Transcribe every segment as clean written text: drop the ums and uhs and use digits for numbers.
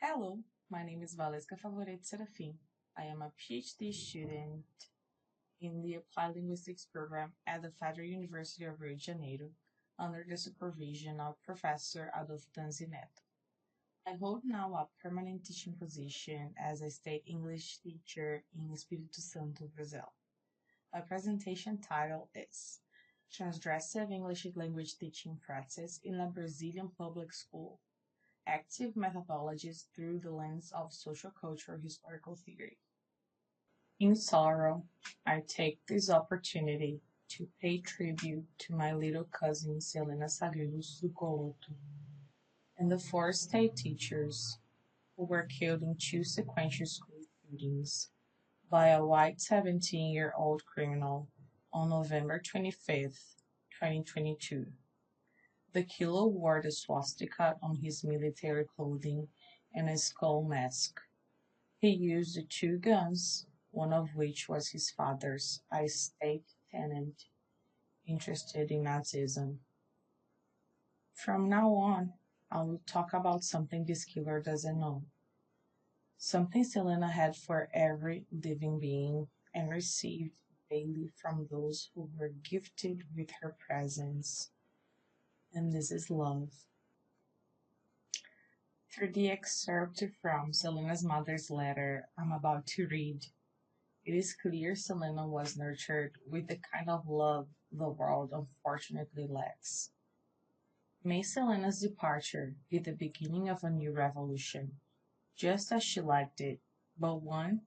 Hello, my name is Valesca Favorite Serafim. I am a PhD student in the Applied Linguistics program at the Federal University of Rio de Janeiro under the supervision of Professor Adolfo Danzi Neto. I hold now a permanent teaching position as a state English teacher in Espírito Santo, Brazil. My presentation title is Transgressive English Language Teaching Practice in a Brazilian Public School. Active methodologies through the lens of social cultural historical theory. In sorrow, I take this opportunity to pay tribute to my little cousin Selena Sagredos do Coloto and the four state teachers who were killed in two sequential school shootings by a white 17-year-old criminal on November 25th, 2022. The killer wore the swastika on his military clothing and a skull mask. He used two guns, one of which was his father's, a state tenant interested in Nazism. From now on, I will talk about something this killer doesn't know. Something Selena had for every living being and received daily from those who were gifted with her presence. And this is love. Through the excerpt from Selena's mother's letter I'm about to read, it is clear Selena was nurtured with the kind of love the world unfortunately lacks. May Selena's departure be the beginning of a new revolution, just as she liked it, but one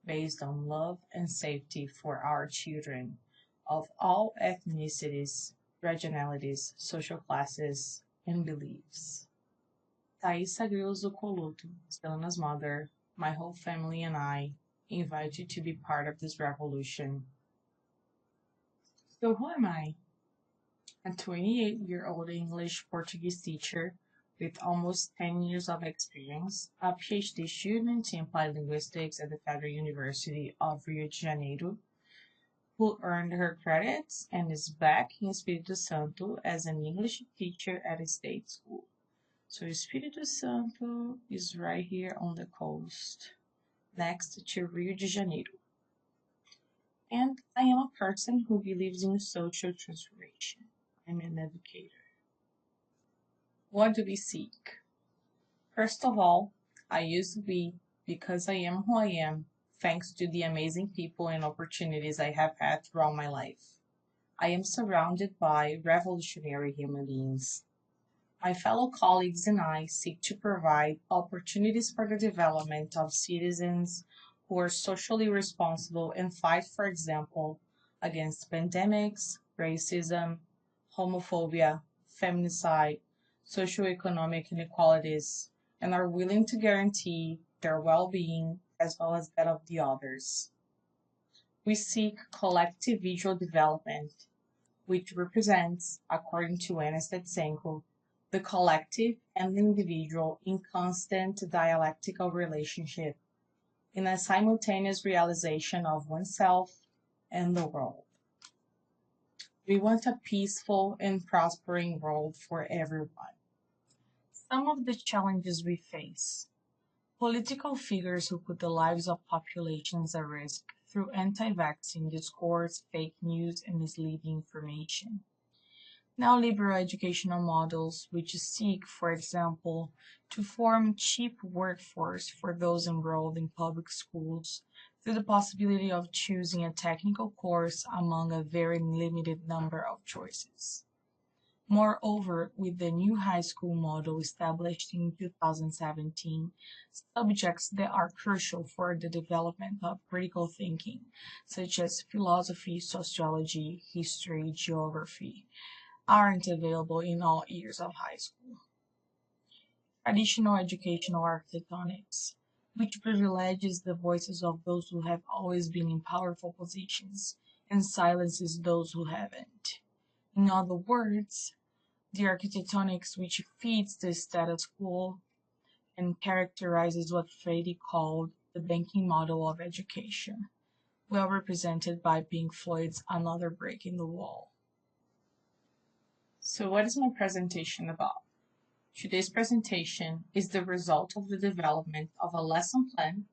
based on love and safety for our children of all ethnicities, regionalities, social classes, and beliefs. Thais Sagredos do Coloto, Selena's mother, my whole family and I invite you to be part of this revolution. So who am I? A 28-year-old English Portuguese teacher with almost 10 years of experience, a PhD student in applied linguistics at the Federal University of Rio de Janeiro, who earned her credits and is back in Espírito Santo as an English teacher at a state school. So Espírito Santo is right here on the coast, next to Rio de Janeiro. And I am a person who believes in social transformation. I'm an educator. What do we seek? First of all, I use we because I am who I am, thanks to the amazing people and opportunities I have had throughout my life. I am surrounded by revolutionary human beings. My fellow colleagues and I seek to provide opportunities for the development of citizens who are socially responsible and fight, for example, against pandemics, racism, homophobia, feminicide, socioeconomic inequalities, and are willing to guarantee their well-being as well as that of the others. We seek collective visual development, which represents, according to Anna Stetsenko, the collective and the individual in constant dialectical relationship, in a simultaneous realization of oneself and the world. We want a peaceful and prospering world for everyone. Some of the challenges we face. Political figures who put the lives of populations at risk through anti-vaccine discourse, fake news, and misleading information. Neoliberal educational models which seek, for example, to form cheap workforce for those enrolled in public schools through the possibility of choosing a technical course among a very limited number of choices. Moreover, with the new high school model established in 2017, subjects that are crucial for the development of critical thinking, such as philosophy, sociology, history, geography, aren't available in all years of high school. Traditional educational architectonics, which privileges the voices of those who have always been in powerful positions and silences those who haven't. In other words, the architectonics which feeds the status quo and characterizes what Freire called the banking model of education, well represented by Pink Floyd's Another Break in the Wall. So what is my presentation about? Today's presentation is the result of the development of a lesson plan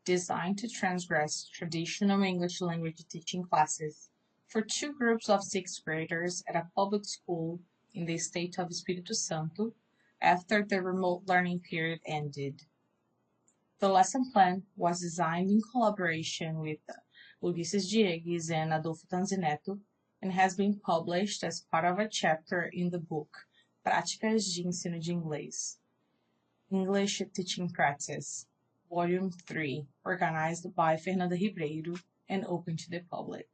designed to transgress traditional English language teaching classes for two groups of sixth graders at a public school in the state of Espírito Santo after the remote learning period ended. The lesson plan was designed in collaboration with Ulisses Diegues and Adolfo Tanzineto and has been published as part of a chapter in the book Práticas de Ensino de Inglês, English Teaching Practice, Volume 3, organized by Fernanda Ribeiro and open to the public.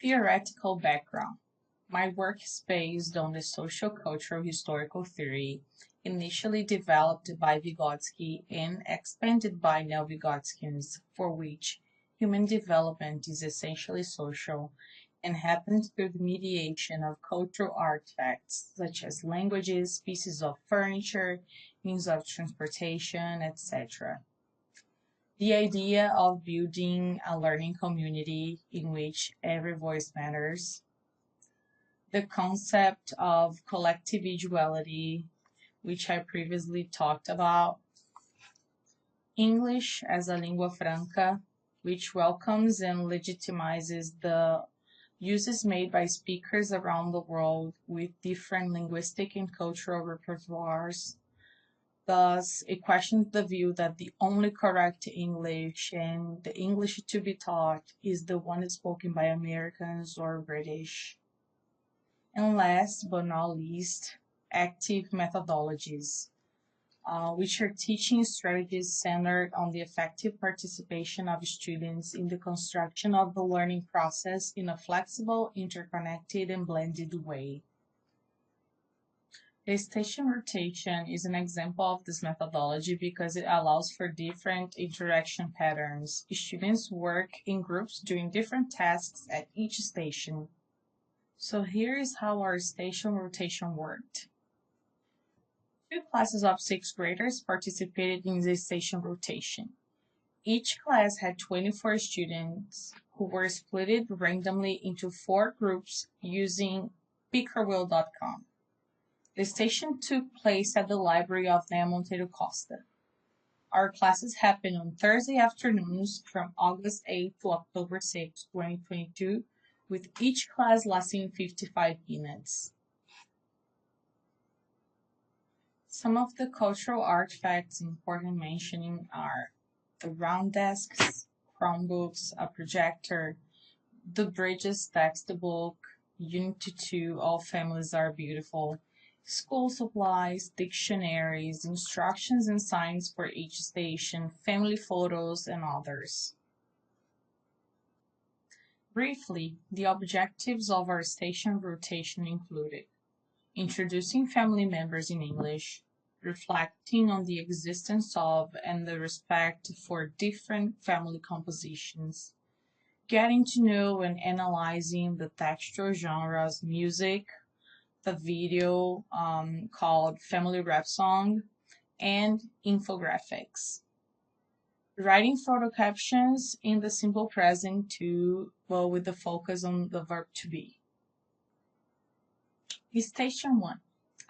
Theoretical background. My work is based on the social cultural historical theory initially developed by Vygotsky and expanded by neo-Vygotskians, for which human development is essentially social and happens through the mediation of cultural artifacts such as languages, pieces of furniture, means of transportation, etc. The idea of building a learning community in which every voice matters, the concept of collectivity, which I previously talked about, English as a lingua franca, which welcomes and legitimizes the uses made by speakers around the world with different linguistic and cultural repertoires. Thus, it questions the view that the only correct English and the English to be taught is the one spoken by Americans or British. And last but not least, active methodologies, which are teaching strategies centered on the effective participation of students in the construction of the learning process in a flexible, interconnected, and blended way. The station rotation is an example of this methodology because it allows for different interaction patterns. Students work in groups doing different tasks at each station. So here is how our station rotation worked. Two classes of sixth graders participated in the station rotation. Each class had 24 students who were split randomly into 4 groups using pickerwheel.com. The station took place at the library of Nea Monteiro Costa. Our classes happened on Thursday afternoons from August 8 to October 6, 2022, with each class lasting 55 minutes. Some of the cultural artifacts important mentioning are the round desks, Chromebooks, a projector, the Bridges textbook, Unity 2, All Families Are Beautiful, school supplies, dictionaries, instructions and signs for each station, family photos, and others. Briefly, the objectives of our station rotation included introducing family members in English, reflecting on the existence of and the respect for different family compositions, getting to know and analyzing the textual genres music, the video called Family Rap Song, and infographics. Writing photo captions in the simple present too, well, with the focus on the verb to be. Station 1,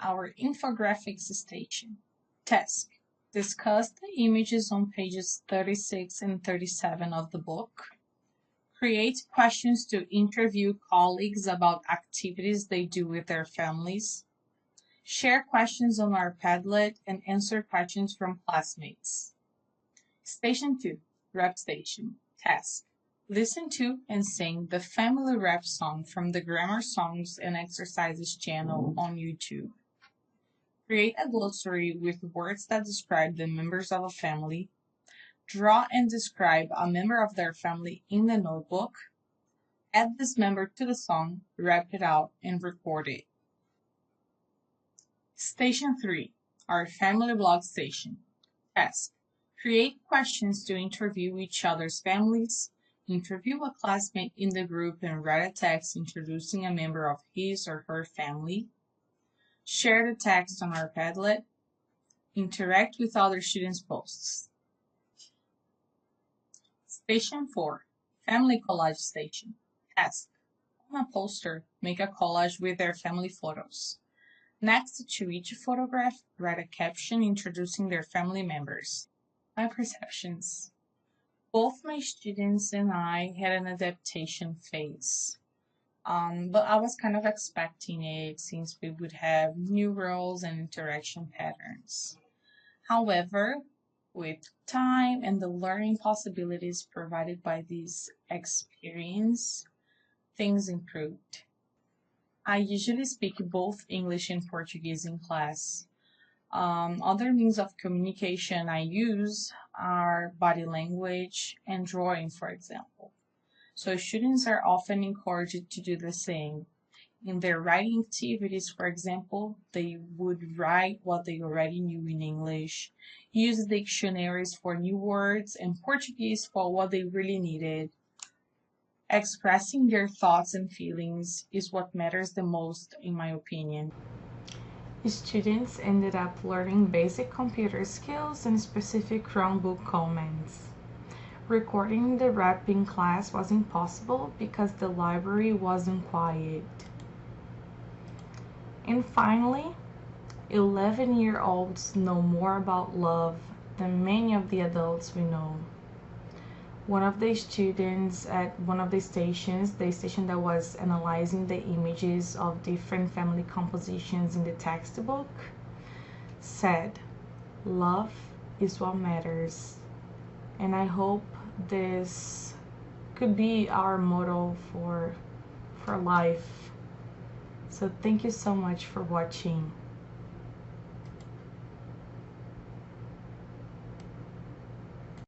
our infographics station. Task: discuss the images on pages 36 and 37 of the book. Create questions to interview colleagues about activities they do with their families. Share questions on our Padlet and answer questions from classmates. Station 2, Rap Station. Task: listen to and sing the Family Rap Song from the Grammar Songs and Exercises channel on YouTube. Create a glossary with words that describe the members of a family. Draw and describe a member of their family in the notebook. Add this member to the song, rap it out, and record it. Station 3, our family blog station. Task: create questions to interview each other's families. Interview a classmate in the group and write a text introducing a member of his or her family. Share the text on our Padlet. Interact with other students' posts. Station 4, Family Collage Station. Task: on a poster, make a collage with their family photos. Next to each photograph, write a caption introducing their family members. My perceptions. Both my students and I had an adaptation phase. But I was kind of expecting it since we would have new roles and interaction patterns. However, with time and the learning possibilities provided by this experience, things improved. I usually speak both English and Portuguese in class. Other means of communication I use are body language and drawing, for example. So students are often encouraged to do the same. In their writing activities, for example, they would write what they already knew in English, use dictionaries for new words, and Portuguese for what they really needed. Expressing their thoughts and feelings is what matters the most, in my opinion. Students ended up learning basic computer skills and specific Chromebook commands. Recording the rap in class was impossible because the library wasn't quiet. And finally, 11-year-olds know more about love than many of the adults we know. One of the students at one of the stations, the station that was analyzing the images of different family compositions in the textbook, said, "Love is what matters." And I hope this could be our motto for life. So thank you so much for watching.